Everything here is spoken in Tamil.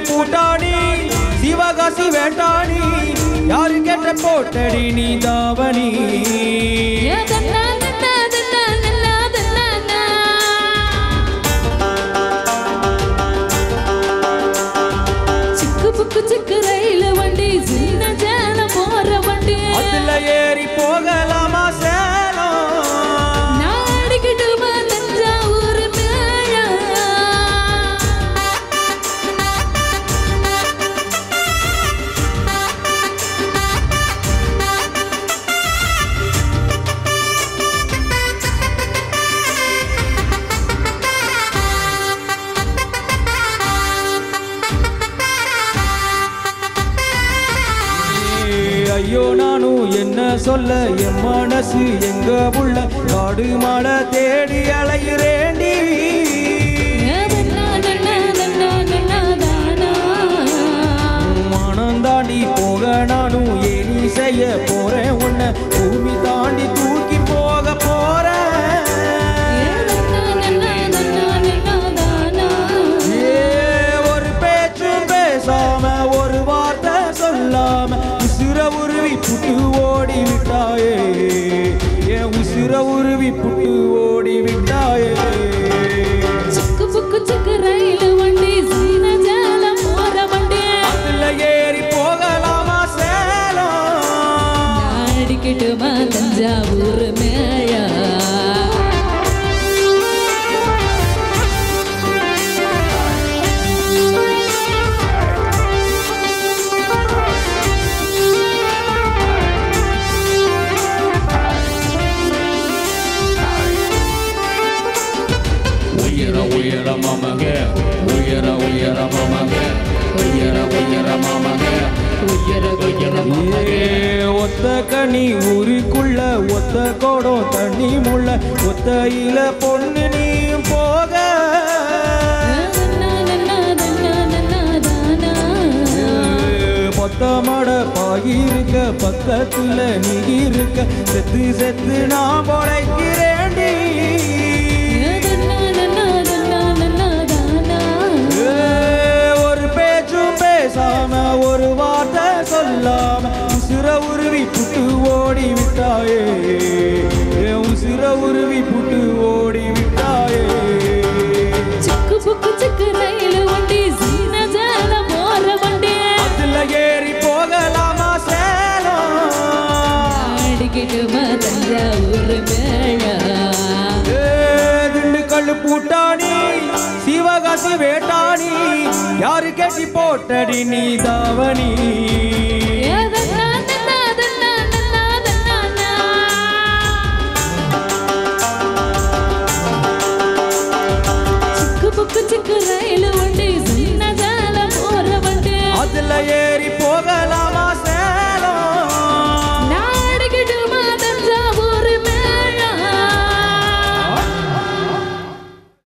பூட்டாணி சிவகாசி வேட்டாணி யாரு கேட்ட போட்டடி நீ தாவணி சிக்கு ரயில் வண்டி சின்ன ஜான போற வண்டி அதுல ஏறி போகலாமா சேலம் நாடிக்கிட்டு தஞ்சாவூர் மேளம் ஐயோ நானும் என்ன சொல்ல என் மனசு எங்க உள்ள காடு மலை தேடி அலைகிறேண்டி மனம் தாண்டி போக நானும் ஏனி செய்ய போறேன் உன்னை பூமி தாண்டி தூக்கி போக போறேன் ஒரு பேச்சும் பேசாம ஒரு வார்த்தை சொல்லாம உசுர உருவி புட்டு ஓடி விட்டாயே என் உசுர உருவி புட்டு ஓடி விட்டாயே சிக்கு ரயில் வண்டி சீன ஜால போற வண்டி அதுல ஏறி போகலாமா சேலம் நாடிக்கிட்டு தஞ்சாவூர் மேயா ஒத்த கனி ஊருக்குள்ள ஒத்த கோடம் தண்ணி முள்ள ஒத்தையில பொண்ணு நீயும் போக மொத்த மட பாகிருக்க பக்கத்துல நீ இருக்க செத்து செத்து நான் பொழைக்கிறேண்டி ஒரு பேச்சும் பேசாம ஒரு வார்த்தை சொல்லாம உசுர உருவி புட்டு ஓடி விட்டாயே உசுர உருவி புட்டு ஓடி விட்டாயே சிக்கு ரயில் வண்டி சீன ஜால போற வண்டி அதுல ஏறி போகலாமா சேலம் நாடிக்கிட்டு தஞ்சாவூர் மேளா திண்டுக்கல் பூட்டாணி சிவகாசி வேட்டாணி யாரு கேட்டி போட்டடி நீ தாவணி சிக்கு ரயில் வண்டி சின்ன ஜால போற வண்டி அதுல ஏறி